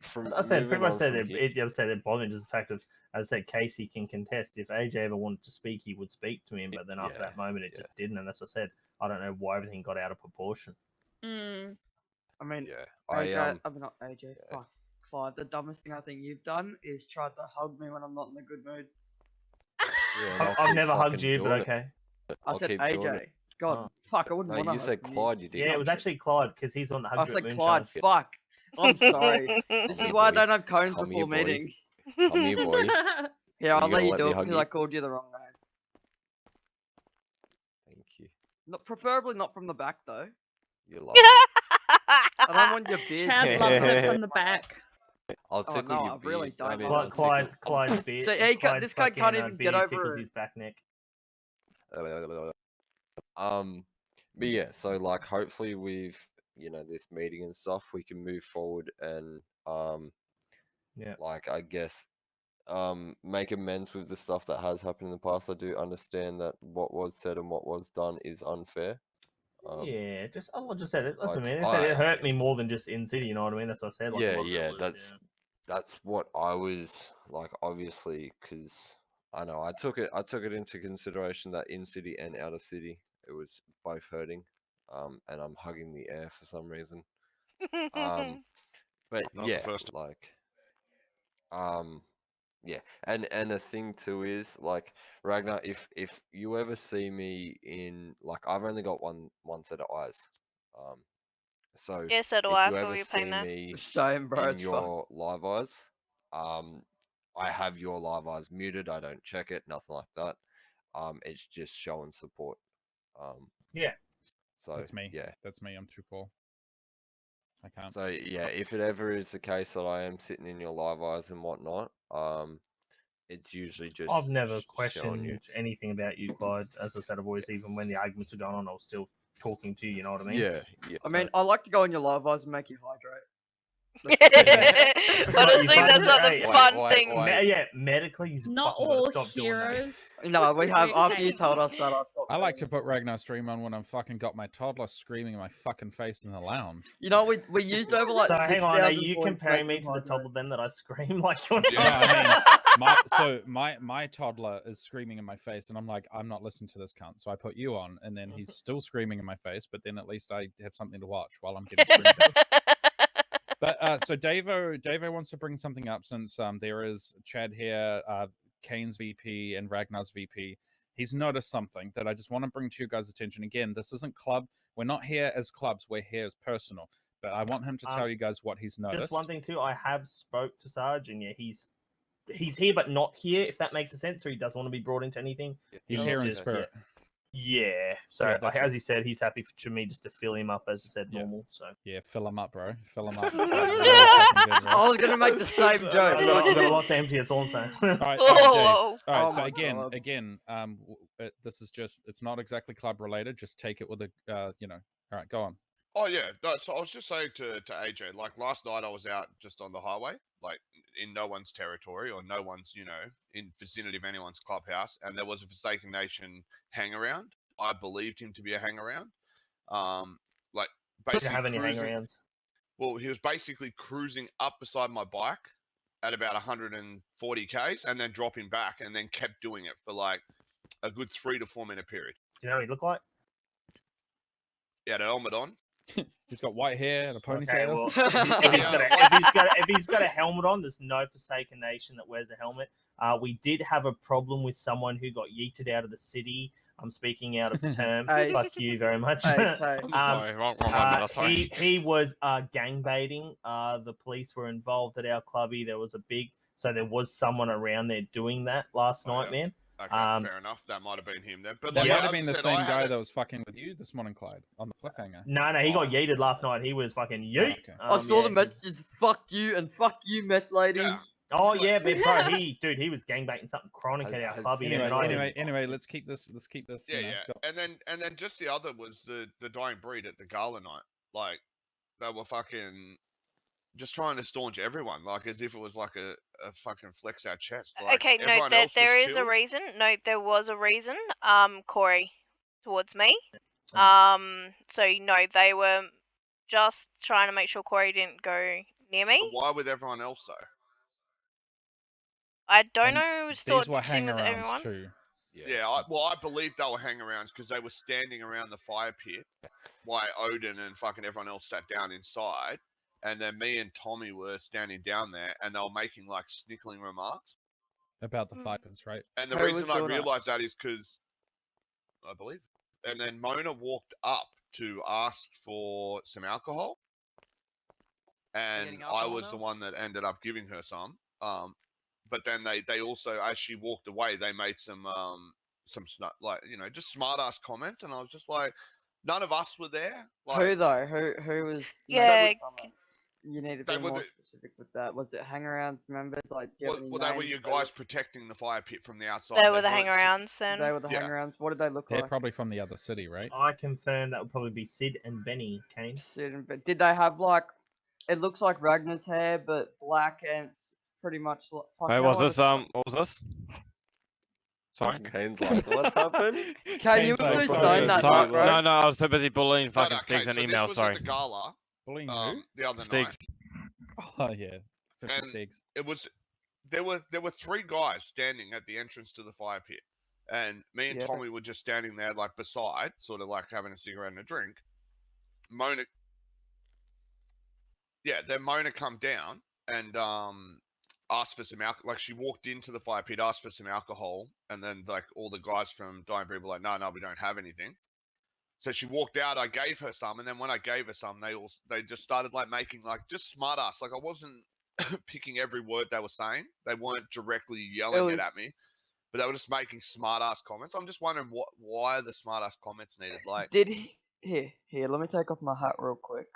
Speaker 7: from
Speaker 3: I said pretty
Speaker 7: moving
Speaker 3: much
Speaker 7: on
Speaker 3: said
Speaker 7: from
Speaker 3: it.
Speaker 7: here,
Speaker 3: It said it bothered me just the fact of, as I said, Casey can contest. If AJ ever wanted to speak, he would speak to him. But then after
Speaker 7: Yeah,
Speaker 3: that moment, it
Speaker 7: yeah.
Speaker 3: just didn't. And that's what I said. I don't know why everything got out of proportion.
Speaker 2: Mm.
Speaker 6: I mean,
Speaker 7: yeah,
Speaker 6: AJ,
Speaker 7: I
Speaker 6: I mean not AJ.
Speaker 7: yeah.
Speaker 6: Fuck, Clyde. The dumbest thing I think you've done is tried to hug me when I'm not in a good mood.
Speaker 7: Yeah, and I'll
Speaker 3: I've
Speaker 7: keep
Speaker 3: never hugged
Speaker 7: fucking
Speaker 3: you, but
Speaker 7: doing it.
Speaker 3: okay.
Speaker 6: I
Speaker 7: I'll
Speaker 6: said
Speaker 7: keep doing
Speaker 6: AJ.
Speaker 7: it.
Speaker 6: God,
Speaker 3: Oh.
Speaker 6: fuck, I wouldn't
Speaker 7: No,
Speaker 6: want to
Speaker 7: you
Speaker 6: hug
Speaker 7: said
Speaker 6: you.
Speaker 7: Clyde. You did.
Speaker 3: Yeah, it was actually Clyde because he's on the
Speaker 6: I
Speaker 3: hug
Speaker 6: said
Speaker 3: at
Speaker 6: Clyde.
Speaker 3: Moonshine.
Speaker 6: Fuck. I'm sorry. This
Speaker 7: Come
Speaker 6: is
Speaker 7: here,
Speaker 6: why I
Speaker 7: boy.
Speaker 6: don't have cones
Speaker 7: Come
Speaker 6: before
Speaker 7: here, boy.
Speaker 6: meetings.
Speaker 7: Come here, boy.
Speaker 6: Yeah,
Speaker 7: Are
Speaker 6: I'll
Speaker 7: you
Speaker 6: let
Speaker 7: gonna
Speaker 6: you
Speaker 7: let
Speaker 6: do
Speaker 7: me
Speaker 6: it
Speaker 7: hug
Speaker 6: because
Speaker 7: you?
Speaker 6: I called you the wrong name.
Speaker 7: Thank you.
Speaker 6: Not, preferably not from the back though.
Speaker 7: You love it.
Speaker 6: I don't want your beard.
Speaker 2: Chad
Speaker 6: to
Speaker 2: loves
Speaker 6: be
Speaker 2: it
Speaker 6: on
Speaker 2: from the
Speaker 6: my
Speaker 2: back.
Speaker 6: neck.
Speaker 7: I'll
Speaker 6: Oh,
Speaker 7: tickle
Speaker 6: no,
Speaker 7: your
Speaker 6: I really
Speaker 7: beard.
Speaker 6: don't
Speaker 7: mean,
Speaker 6: like
Speaker 7: I'll
Speaker 3: Clyde's
Speaker 7: tickle-
Speaker 3: Clyde's beard.
Speaker 6: So, he
Speaker 3: Clyde's
Speaker 6: this guy can't
Speaker 3: fucking,
Speaker 6: even get
Speaker 3: beard
Speaker 6: over
Speaker 3: tickles
Speaker 6: it.
Speaker 3: his back neck.
Speaker 7: But yeah, so like hopefully with this meeting and stuff, we can move forward and
Speaker 3: Yeah.
Speaker 7: like I guess make amends with the stuff that has happened in the past. I do understand that what was said and what was done is unfair.
Speaker 3: Yeah, I just said it. That's what I
Speaker 7: like,
Speaker 3: mean. I said it hurt me more than just in city. You know what I mean? That's what I said. Like, a
Speaker 7: Yeah,
Speaker 3: lot of it
Speaker 7: yeah,
Speaker 3: was,
Speaker 7: that's what I was like, obviously, because I know I took it into consideration that in city and out of city it was both hurting, and I'm hugging the air for some reason. But
Speaker 9: Not the
Speaker 7: yeah,
Speaker 9: first
Speaker 7: like, yeah, and the thing too is like Ragnar, if you ever see me in like I've only got one set of eyes, so
Speaker 5: Yeah, so do
Speaker 7: if
Speaker 5: I.
Speaker 7: you
Speaker 5: Feel
Speaker 7: ever
Speaker 5: your
Speaker 7: see
Speaker 5: pain there.
Speaker 7: me
Speaker 6: Same, bro.
Speaker 7: in
Speaker 6: It's fuck.
Speaker 7: your live eyes, I have your live eyes muted. I don't check it, nothing like that. It's just showing support.
Speaker 3: Yeah.
Speaker 7: So
Speaker 4: That's me.
Speaker 7: yeah.
Speaker 4: That's me. I'm too poor. I can't.
Speaker 7: So yeah, if it ever is the case that I am sitting in your live eyes and whatnot, it's usually just
Speaker 3: I've never
Speaker 7: showing you.
Speaker 3: questioned anything about you, Clyde. As I said, I've always, even when the arguments were going on, I was still talking to you. You know what I mean?
Speaker 7: Yeah, yeah.
Speaker 6: I mean, I like to go in your live eyes and make you hydrate.
Speaker 5: Honestly,
Speaker 3: fucking
Speaker 5: that's not the
Speaker 3: right.
Speaker 5: fun
Speaker 7: Wait,
Speaker 5: thing.
Speaker 7: wait.
Speaker 3: Yeah, medically, he's
Speaker 2: Not
Speaker 3: fucking gotta
Speaker 2: all
Speaker 3: stop doing that.
Speaker 2: heroes.
Speaker 6: No, we have.
Speaker 2: Wait,
Speaker 6: After you
Speaker 2: thanks.
Speaker 6: told us that, I stopped.
Speaker 4: I like to
Speaker 6: doing
Speaker 4: put Ragnar stream on when I'm fucking got my toddler screaming in my fucking face in the lounge.
Speaker 6: it. You know, we used over like
Speaker 3: So hang on,
Speaker 6: 6,000
Speaker 3: are you
Speaker 6: points
Speaker 3: comparing
Speaker 6: making
Speaker 3: me to the
Speaker 6: hydrate.
Speaker 3: toddler then that I scream like you?
Speaker 9: Yeah.
Speaker 4: I mean, my toddler is screaming in my face, and I'm like, I'm not listening to this cunt. So I put you on, and then he's still screaming in my face, but then at least I have something to watch while I'm getting screamed at. But so Davo wants to bring something up since there is Chad here, Kane's VP, and Ragnar's VP. He's noticed something that I just want to bring to you guys' attention. Again, this isn't club. We're not here as clubs. We're here as personal. But I want him to tell you guys what he's noticed.
Speaker 3: Just one thing too, I have spoke to Sarge, and yeah, he's here but not here. If that makes sense, or he doesn't want to be brought into anything.
Speaker 4: He's here in spirit.
Speaker 3: Yeah. So
Speaker 4: Yeah, that's
Speaker 3: as he said, he's happy for me just to fill him up as I said
Speaker 4: Yeah.
Speaker 3: normal. So
Speaker 4: Yeah, fill him up, bro. Fill him up.
Speaker 6: I was gonna make the same joke.
Speaker 3: I've got a lot to empty. It's all I'm saying.
Speaker 4: All right,
Speaker 5: Whoa,
Speaker 4: Dave.
Speaker 5: whoa.
Speaker 4: All right,
Speaker 6: Oh
Speaker 4: so
Speaker 6: my
Speaker 4: again,
Speaker 6: God.
Speaker 4: this is just, it's not exactly club related. Just take it with a, all right, go on.
Speaker 9: Oh yeah, no, so I was just saying to AJ, like last night I was out just on the highway, like in no one's territory or no one's, in vicinity of anyone's clubhouse, and there was a Forsaken Nation hang around. I believed him to be a hang around. Like
Speaker 3: Do you
Speaker 9: basically
Speaker 3: have any
Speaker 9: cruising.
Speaker 3: hangarounds?
Speaker 9: Well, he was basically cruising up beside my bike at about 140 k's and then dropping back, and then kept doing it for like a good 3 to 4 minute period.
Speaker 3: Do you know what he looked like?
Speaker 9: He had a helmet on.
Speaker 4: He's got white hair and a ponytail.
Speaker 3: Okay, well, if he's got a helmet on, there's no Forsaken Nation that wears a helmet. We did have a problem with someone who got yeeted out of the city. I'm speaking out of term.
Speaker 6: Hey.
Speaker 3: Fuck you very much.
Speaker 6: Hey, hey.
Speaker 8: I'm sorry, wrong one. Sorry.
Speaker 3: He was gang baiting. The police were involved at our clubby. There was someone around there doing that last
Speaker 9: Oh,
Speaker 3: night,
Speaker 9: yeah.
Speaker 3: man.
Speaker 9: Okay, fair enough. That might have been him then. But
Speaker 4: That
Speaker 9: like,
Speaker 4: might
Speaker 9: as
Speaker 4: have
Speaker 9: I
Speaker 4: been the
Speaker 9: said,
Speaker 4: same
Speaker 9: I had
Speaker 4: guy
Speaker 9: a-
Speaker 4: that was fucking with you this morning, Clyde, on the cliffhanger.
Speaker 3: No, he got
Speaker 9: Oh.
Speaker 3: yeeted last night. He was fucking yeet.
Speaker 4: Okay.
Speaker 6: I saw the
Speaker 3: yeah.
Speaker 6: messages. Fuck you and fuck you, meth lady.
Speaker 9: Yeah.
Speaker 3: Oh yeah, but bro, he was gangbaiting something chronic at our clubby.
Speaker 4: Anyway, let's keep this.
Speaker 9: Yeah, yeah. And then just the other was the dying breed at the gala night. Like they were fucking just trying to staunch everyone, like as if it was like a fucking flex our chest. Like,
Speaker 5: Okay, no,
Speaker 9: everyone
Speaker 5: there
Speaker 9: else was
Speaker 5: there is a
Speaker 9: chill.
Speaker 5: reason. No, there was a reason. Corey, towards me.
Speaker 3: Oh.
Speaker 5: So no, they were just trying to make sure Corey didn't go near
Speaker 9: But
Speaker 5: me.
Speaker 9: why with everyone else though?
Speaker 5: I don't
Speaker 4: And
Speaker 5: know who's
Speaker 4: these were
Speaker 5: talking with
Speaker 4: hang-arounds
Speaker 5: everyone.
Speaker 4: too.
Speaker 9: Yeah, I believe they were hang-arounds because they were standing around the fire pit while Odin and fucking everyone else sat down inside, and then me and Tommy were standing down there, and they were making like snickling remarks.
Speaker 4: About the
Speaker 5: Mm.
Speaker 4: vipers, right?
Speaker 9: And the
Speaker 6: Who was
Speaker 9: reason I
Speaker 6: doing that?
Speaker 9: realized that is because I believe, and then Mona walked up to ask for some alcohol, and
Speaker 1: getting
Speaker 9: I
Speaker 1: alcohol
Speaker 9: was the
Speaker 1: now?
Speaker 9: one that ended up giving her some. But then they also, as she walked away, they made some like, you know, just smart ass comments, and I was just like, none of us were there. Like,
Speaker 6: Who though? Who was?
Speaker 5: Yeah,
Speaker 6: making comments? You need to
Speaker 9: They
Speaker 6: be
Speaker 9: were
Speaker 6: more
Speaker 9: the-
Speaker 6: specific with that. Was it hangarounds members? Like, do you have any
Speaker 9: well, they were
Speaker 6: names?
Speaker 9: your guys protecting the fire pit from the outside.
Speaker 5: they were the
Speaker 9: weren't
Speaker 5: hang-arounds then.
Speaker 6: They were the
Speaker 9: Yeah.
Speaker 6: hangarounds. What did they look
Speaker 4: They're
Speaker 6: like?
Speaker 4: probably from the other city, right?
Speaker 3: I confirm that would probably be Sid and Benny Kane.
Speaker 6: But did they have like? It looks like Ragnar's hair, but black, and it's pretty much. Fuck,
Speaker 8: Wait,
Speaker 6: how
Speaker 8: was
Speaker 6: I
Speaker 8: this
Speaker 6: describe-
Speaker 8: what was this? Sorry.
Speaker 7: Kane's like, what's happened?
Speaker 6: Okay, you
Speaker 4: Kane's
Speaker 6: were
Speaker 4: like,
Speaker 6: too
Speaker 4: sorry,
Speaker 6: stoned that
Speaker 8: Sorry,
Speaker 6: night, bro.
Speaker 8: no, I was too busy bullying
Speaker 9: No,
Speaker 8: fucking
Speaker 9: no,
Speaker 8: Sticks
Speaker 9: okay,
Speaker 8: and
Speaker 9: so this
Speaker 8: emails.
Speaker 9: was
Speaker 8: Sorry.
Speaker 9: at the gala
Speaker 4: Bullying who?
Speaker 9: the other night.
Speaker 8: Sticks.
Speaker 4: Oh yeah, 50
Speaker 9: And-
Speaker 4: Sticks.
Speaker 9: It was there were three guys standing at the entrance to the fire pit, and me and
Speaker 6: Yeah.
Speaker 9: Tommy were just standing there like beside, sort of like having a cigarette and a drink. Mona, yeah, then Mona come down and asked for some alcohol. Like, she walked into the fire pit, asked for some alcohol, and then like all the guys from Dying Breed were like, no, we don't have anything. So she walked out, I gave her some, and then when I gave her some, they just started like making like just smart ass. Like, I wasn't picking every word they were saying. They weren't directly yelling it
Speaker 6: was-
Speaker 9: at me, but they were just making smart ass comments. I'm just wondering why are the smart ass comments needed? Like,
Speaker 6: Did he? Here. Let me take off my hat real quick.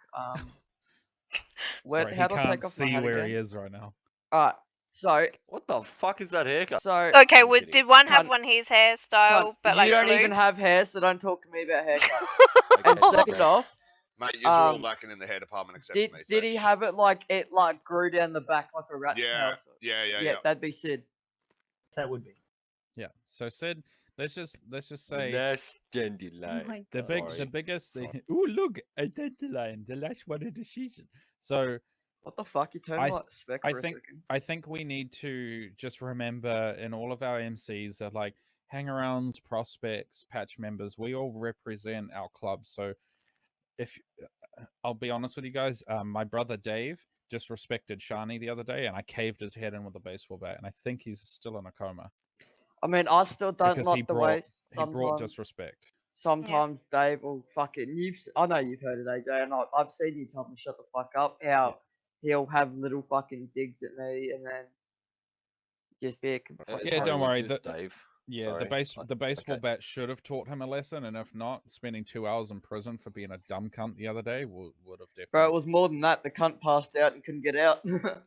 Speaker 6: Where?
Speaker 4: Sorry,
Speaker 6: How
Speaker 4: he
Speaker 6: do I
Speaker 4: can't
Speaker 6: take off my
Speaker 4: see
Speaker 6: hat
Speaker 4: where
Speaker 6: again?
Speaker 4: he is right now.
Speaker 6: Alright. So.
Speaker 7: What the fuck is that haircut?
Speaker 5: Okay,
Speaker 7: I'm kidding.
Speaker 5: did one have
Speaker 6: Cunt.
Speaker 5: one his hairstyle,
Speaker 6: Cunt,
Speaker 5: but
Speaker 6: you
Speaker 5: like
Speaker 6: don't
Speaker 5: blue?
Speaker 6: even have hair, so don't talk to me about haircuts.
Speaker 7: Okay,
Speaker 6: And second
Speaker 7: okay.
Speaker 6: off,
Speaker 9: mate, you're all
Speaker 6: Um,
Speaker 9: lacking in the hair department except
Speaker 6: did
Speaker 9: for me.
Speaker 6: did he have it like grew down the back like a rat's
Speaker 9: Yeah,
Speaker 6: tail?
Speaker 9: yeah.
Speaker 6: That'd be Sid.
Speaker 3: That would be.
Speaker 4: Yeah. So Sid, let's just say
Speaker 7: Nash
Speaker 2: Oh
Speaker 7: Dandelion.
Speaker 2: my
Speaker 4: the
Speaker 2: God.
Speaker 7: Sorry.
Speaker 4: biggest
Speaker 7: Sorry.
Speaker 4: Ooh, look, a dandelion, the last one of the season. So
Speaker 6: What the fuck? You turned
Speaker 4: I
Speaker 6: like spec
Speaker 4: I
Speaker 6: for a
Speaker 4: think-
Speaker 6: second.
Speaker 4: I think we need to just remember in all of our MCs that like hangarounds, prospects, patch members, we all represent our club. So if I'll be honest with you guys, my brother Dave disrespected Shani the other day, and I caved his head in with a baseball bat, and I think he's still in a coma
Speaker 6: I mean, I still don't
Speaker 4: because
Speaker 6: like the way
Speaker 4: he brought
Speaker 6: sometimes.
Speaker 4: disrespect.
Speaker 6: Sometimes Dave will fucking. I know you've heard it, AJ, and I've seen you tell him to shut the fuck up. How he'll have little fucking digs at me, and then just be a complete.
Speaker 4: Yeah,
Speaker 7: Sorry,
Speaker 4: don't
Speaker 7: was
Speaker 4: worry,
Speaker 7: this
Speaker 4: the-
Speaker 7: Dave.
Speaker 4: Yeah,
Speaker 7: Sorry.
Speaker 4: the baseball
Speaker 7: okay.
Speaker 4: bat should have taught him a lesson, and if not, spending 2 hours in prison for being a dumb cunt the other day would have definitely.
Speaker 6: Bro, it was more than that. The cunt passed out and couldn't get out.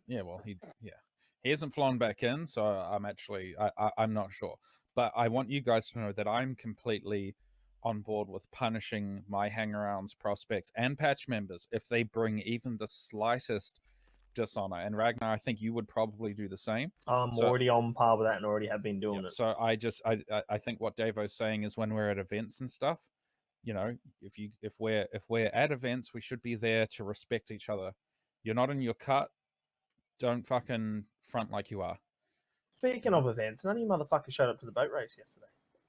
Speaker 4: Yeah, well, he hasn't flown back in, so I'm actually I'm not sure, but I want you guys to know that I'm completely on board with punishing my hangarounds, prospects, and patch members if they bring even the slightest dishonor. And Ragnar, I think you would probably do the same.
Speaker 3: I'm
Speaker 4: So-
Speaker 3: already on par with that and already have been doing
Speaker 4: Yeah,
Speaker 3: it.
Speaker 4: so I think what Davo's saying is when we're at events and stuff, you know, if we're at events, we should be there to respect each other. You're not in your cut, don't fucking front like you are.
Speaker 3: Speaking of events, none of you motherfuckers showed up to the boat race yesterday.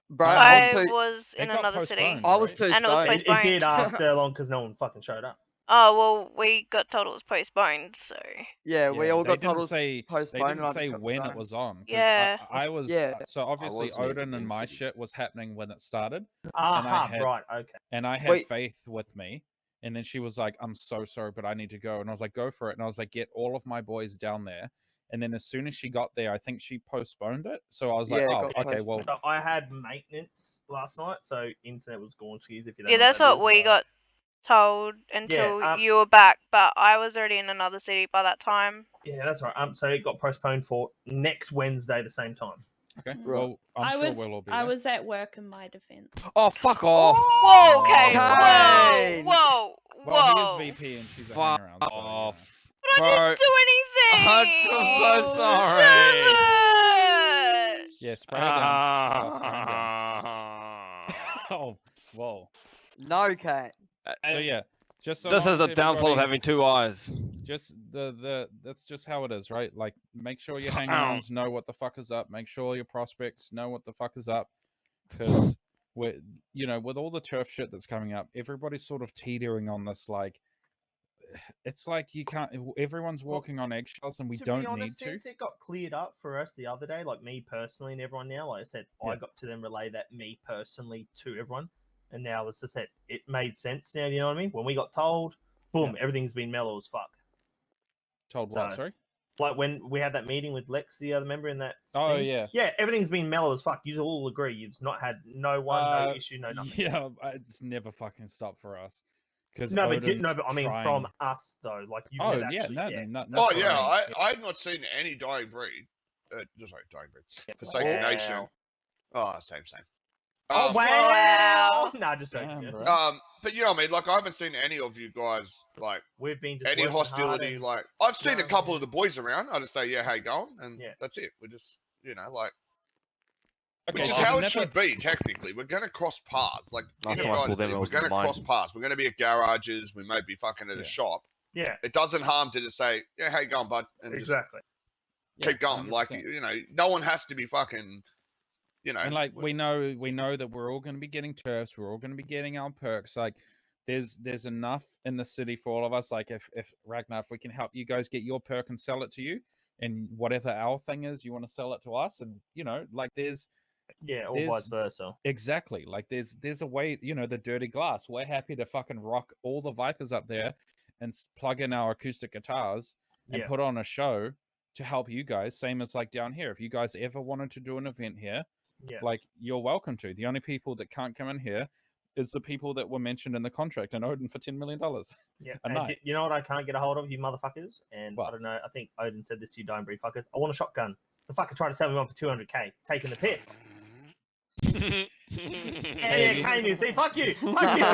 Speaker 6: Bro,
Speaker 5: I
Speaker 6: I was too.
Speaker 5: was
Speaker 4: It
Speaker 5: in
Speaker 4: got
Speaker 5: another city.
Speaker 4: postponed,
Speaker 6: I was
Speaker 4: right?
Speaker 6: too
Speaker 5: And it was
Speaker 6: stoned.
Speaker 3: It did
Speaker 5: postponed.
Speaker 3: after long because no one fucking showed up.
Speaker 5: Oh well, we got told it was postponed, so
Speaker 6: Yeah, we all
Speaker 4: they
Speaker 6: got told
Speaker 4: didn't
Speaker 6: it was
Speaker 4: say they
Speaker 6: postponed,
Speaker 4: didn't
Speaker 6: and I
Speaker 4: say
Speaker 6: just got
Speaker 4: when it
Speaker 6: stoned.
Speaker 4: was on. 'Cause
Speaker 5: Yeah.
Speaker 4: I was
Speaker 6: Yeah.
Speaker 4: so obviously
Speaker 7: wasn't even
Speaker 4: Odin and
Speaker 7: in
Speaker 4: my
Speaker 7: city.
Speaker 4: shit was happening when it started,
Speaker 3: Aha,
Speaker 4: had-
Speaker 3: right, okay.
Speaker 4: and I had
Speaker 6: Wait.
Speaker 4: faith with me. And then she was like, "I'm so sorry, but I need to go." And I was like, "Go for it." And I was like, "Get all of my boys down there." And then as soon as she got there, I think she postponed it. So I was like,
Speaker 6: Yeah, it
Speaker 4: "Oh,
Speaker 6: got
Speaker 4: okay, well,
Speaker 3: So I had maintenance last night, so internet was gone. If you don't
Speaker 5: yeah,
Speaker 3: know
Speaker 5: that's
Speaker 3: that
Speaker 5: what
Speaker 3: is,
Speaker 5: we got told until
Speaker 3: um,
Speaker 5: you were back. But I was already in another city by that time.
Speaker 3: Yeah, that's right. So it got postponed for next Wednesday, the same time.
Speaker 4: okay,
Speaker 2: Mm.
Speaker 4: well, I'm
Speaker 2: I
Speaker 4: sure
Speaker 2: was
Speaker 4: we'll all be
Speaker 2: I
Speaker 4: there."
Speaker 2: was at work in my defense.
Speaker 8: Oh, fuck off.
Speaker 5: Whoa, okay,
Speaker 6: Kane.
Speaker 5: whoa,
Speaker 4: Well, he
Speaker 5: whoa.
Speaker 4: is VP and she's a
Speaker 8: Fuck
Speaker 4: hangaround. So, you know.
Speaker 8: off.
Speaker 5: But I
Speaker 8: Bro,
Speaker 5: didn't do anything.
Speaker 8: I'm so sorry.
Speaker 5: Savage!
Speaker 4: Yeah, spray it down. Oh, fine,
Speaker 8: Ah.
Speaker 4: oh, whoa.
Speaker 6: No, Kate.
Speaker 4: So yeah, just so
Speaker 8: This
Speaker 4: long
Speaker 8: is the
Speaker 4: as
Speaker 8: downfall of
Speaker 4: everybody's-
Speaker 8: having two eyes.
Speaker 4: Just that's just how it is, right? Like, make sure your
Speaker 8: Ow.
Speaker 4: hang-arounds know what the fuck is up. Make sure your prospects know what the fuck is up, because we're, with all the turf shit that's coming up, everybody's sort of teetering on this. Like, it's like you can't. Everyone's walking on eggshells, and we
Speaker 3: To
Speaker 4: don't
Speaker 3: be honest,
Speaker 4: need to.
Speaker 3: since it got cleared up for us the other day, like me personally and everyone now, like I said, I
Speaker 4: Yeah.
Speaker 3: got to then relay that me personally to everyone. And now, as I said, it made sense now, you know what I mean? When we got told, boom, everything's been mellow as fuck.
Speaker 4: Told what?
Speaker 3: So-
Speaker 4: Sorry.
Speaker 3: Like when we had that meeting with Lex, the other member in that.
Speaker 4: Oh
Speaker 3: thing,
Speaker 4: yeah.
Speaker 3: Yeah, everything's been mellow as fuck. You all agree. You've not had no one, no issue, no nothing.
Speaker 4: Yeah, it's never fucking stopped for us. Because
Speaker 3: No, but I mean from us though. Like you.
Speaker 4: Oh
Speaker 3: never
Speaker 4: yeah,
Speaker 3: actually,
Speaker 4: no,
Speaker 3: yeah.
Speaker 4: no,
Speaker 9: Oh
Speaker 4: no,
Speaker 9: yeah, I've not seen any dying breed. Sorry, dying breed. Forsaken Nation.
Speaker 3: Wow.
Speaker 9: Oh, same.
Speaker 3: Oh
Speaker 9: Um,
Speaker 3: wow! Nah, just joking.
Speaker 4: Damn,
Speaker 3: yeah.
Speaker 4: bro.
Speaker 9: But you know what I mean? Like I haven't seen any of you guys like
Speaker 3: We've been just
Speaker 9: any
Speaker 3: working hard
Speaker 9: hostility.
Speaker 3: and-
Speaker 9: Like I've seen a
Speaker 3: No,
Speaker 9: couple
Speaker 3: yeah.
Speaker 9: of the boys around. I just say, yeah, how you going? And
Speaker 3: Yeah.
Speaker 9: that's it. We're just like
Speaker 4: Okay,
Speaker 9: which is
Speaker 4: so
Speaker 9: how it
Speaker 4: never-
Speaker 9: should be technically. We're gonna cross paths. Like
Speaker 8: Last
Speaker 9: in
Speaker 8: time I saw
Speaker 9: United
Speaker 8: them,
Speaker 9: League,
Speaker 8: I
Speaker 9: we're
Speaker 8: was in
Speaker 9: gonna
Speaker 8: mine.
Speaker 9: cross paths. We're gonna be at garages. We may be fucking at
Speaker 4: Yeah.
Speaker 9: a shop.
Speaker 3: Yeah,
Speaker 9: It doesn't harm to just say, yeah, how you going, bud? And
Speaker 3: exactly.
Speaker 9: just keep going.
Speaker 4: 100%.
Speaker 9: Like no one has to be fucking.
Speaker 4: And like we know that we're all going to be getting turfs, we're all going to be getting our perks. Like there's enough in the city for all of us. Like if Ragnar, if we can help you guys get your perk and sell it to you, and whatever our thing is, you want to sell it to us, and like there's
Speaker 3: Yeah, or
Speaker 4: There's-
Speaker 3: vice versa.
Speaker 4: exactly like there's a way. The dirty glass. We're happy to fucking rock all the Vipers up there and plug in our acoustic guitars and
Speaker 3: Yeah.
Speaker 4: put on a show to help you guys. Same as like down here. If you guys ever wanted to do an event here,
Speaker 3: Yeah.
Speaker 4: like you're welcome to. The only people that can't come in here is the people that were mentioned in the contract and Odin for $10 million.
Speaker 3: Yeah,
Speaker 4: a
Speaker 3: and
Speaker 4: night.
Speaker 3: you know what I can't get a hold of, you motherfuckers? And I
Speaker 4: What?
Speaker 3: don't know, I think Odin said this to you, dying breed fuckers. I want a shotgun. The fucker tried to sell me one for 200k, taking the piss. Yeah, came in. See, fuck you. Fuck you.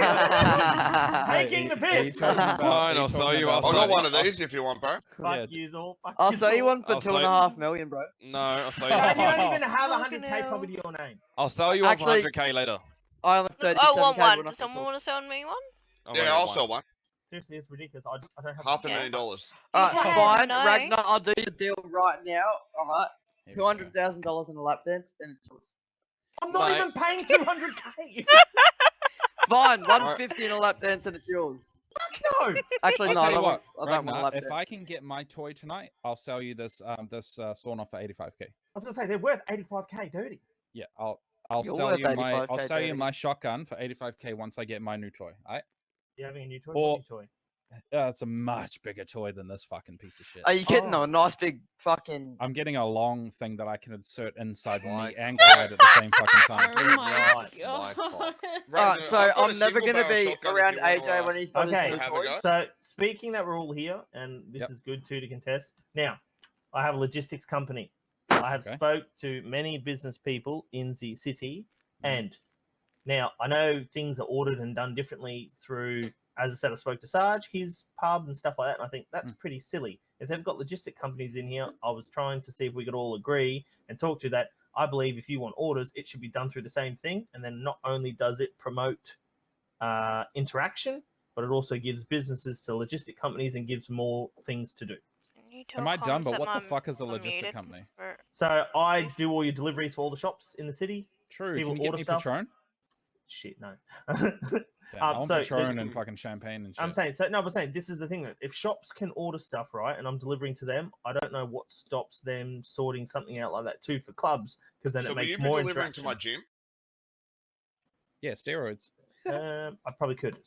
Speaker 3: Taking the piss.
Speaker 8: Fine, I'll sell you
Speaker 9: I
Speaker 8: outside.
Speaker 9: got one of
Speaker 8: I'll
Speaker 9: these if you want, bro.
Speaker 3: Fuck
Speaker 4: Yeah.
Speaker 3: yous all. Fuck
Speaker 6: I'll
Speaker 3: yous
Speaker 6: sell you
Speaker 3: all.
Speaker 6: one for
Speaker 8: I'll
Speaker 6: two
Speaker 8: sell
Speaker 6: and a
Speaker 8: you-
Speaker 6: half million, bro.
Speaker 8: No, I'll sell
Speaker 3: No,
Speaker 8: you.
Speaker 3: you don't even have
Speaker 5: Fucking
Speaker 3: 100k
Speaker 5: hell.
Speaker 3: probably to your name.
Speaker 8: I'll sell you one for
Speaker 6: Actually-
Speaker 8: 100k later.
Speaker 6: I only have 37k.
Speaker 5: I want one.
Speaker 6: when I
Speaker 5: Does
Speaker 6: can
Speaker 5: someone
Speaker 6: talk.
Speaker 5: want to sell me one?
Speaker 8: I'll
Speaker 9: Yeah,
Speaker 8: make it
Speaker 9: I'll
Speaker 8: one.
Speaker 9: sell one.
Speaker 3: Seriously, it's ridiculous. I don't have
Speaker 9: $500,000.
Speaker 6: Alright,
Speaker 5: Yeah,
Speaker 6: fine,
Speaker 5: no.
Speaker 6: Ragnar. I'll do your deal right now. Alright,
Speaker 4: Here we go.
Speaker 6: $200,000 in a lap dance, and it's yours.
Speaker 3: I'm not
Speaker 8: Mate.
Speaker 3: even paying 200k.
Speaker 6: Fine, 150 in a lap dance, and it's yours.
Speaker 3: No.
Speaker 6: Actually,
Speaker 4: I'll
Speaker 6: no,
Speaker 4: tell
Speaker 6: I
Speaker 4: you
Speaker 6: don't want.
Speaker 4: what,
Speaker 6: I don't want a
Speaker 4: Ragnar,
Speaker 6: lap
Speaker 4: if
Speaker 6: dance.
Speaker 4: I can get my toy tonight, I'll sell you this sawn off for 85k.
Speaker 3: I was gonna say they're worth 85k dirty.
Speaker 4: Yeah, I'll
Speaker 6: You're
Speaker 4: sell
Speaker 6: worth
Speaker 4: you my
Speaker 6: 85K
Speaker 4: sell you
Speaker 6: dirty.
Speaker 4: my shotgun for 85k once I get my new toy. Alright?
Speaker 3: You having a new toy?
Speaker 4: Or-
Speaker 3: What new toy?
Speaker 4: It's a much bigger toy than this fucking piece of shit.
Speaker 6: Are you kidding?
Speaker 3: Oh.
Speaker 6: though? A nice big fucking.
Speaker 4: I'm getting a long thing that I can insert inside
Speaker 7: My
Speaker 4: me and Clyde at the same fucking time.
Speaker 2: Oh my
Speaker 3: Right,
Speaker 2: god.
Speaker 7: my fault.
Speaker 6: Alright, so
Speaker 9: I've got a
Speaker 6: I'm never
Speaker 9: single
Speaker 6: gonna
Speaker 9: barrel
Speaker 6: be
Speaker 9: shotgun if
Speaker 6: around
Speaker 9: you wanna,
Speaker 6: AJ when he's got
Speaker 3: Okay.
Speaker 6: his new
Speaker 9: have a
Speaker 6: toys.
Speaker 9: go.
Speaker 3: So speaking that we're all here, and this
Speaker 4: Yep.
Speaker 3: is good too to contest. Now, I have a logistics company. I have
Speaker 4: Okay.
Speaker 3: spoke to many business people in the city,
Speaker 4: Mhm.
Speaker 3: and now I know things are ordered and done differently through. As I said, I spoke to Sarge, his pub and stuff like that, and I think that's pretty silly. If they've got logistic companies in here, I was trying to see if we could all agree and talk to that. I believe if you want orders, it should be done through the same thing, and then not only does it promote interaction, but it also gives businesses to logistic companies and gives more things to do.
Speaker 5: Can you tell
Speaker 4: Am I dumb?
Speaker 5: comms
Speaker 4: But
Speaker 5: that
Speaker 4: what the
Speaker 5: my
Speaker 4: fuck is a
Speaker 5: I'm
Speaker 4: logistic
Speaker 5: muted
Speaker 4: company?
Speaker 5: for-
Speaker 3: So I do all your deliveries for all the shops in the city.
Speaker 4: True.
Speaker 3: People
Speaker 4: Can you get
Speaker 3: order
Speaker 4: me
Speaker 3: stuff.
Speaker 4: Patron?
Speaker 3: Shit, no.
Speaker 4: Damn, I want
Speaker 3: so
Speaker 4: Patron
Speaker 3: there's-
Speaker 4: and fucking champagne and shit.
Speaker 3: I'm saying so. No, I'm saying this is the thing. That if shops can order stuff, right, and I'm delivering to them, I don't know what stops them sorting something out like that too for clubs, because then
Speaker 9: So
Speaker 3: it
Speaker 9: will
Speaker 3: makes
Speaker 9: you be
Speaker 3: more
Speaker 9: delivering to
Speaker 3: interaction.
Speaker 9: my gym?
Speaker 4: Yeah, steroids.
Speaker 3: I probably could.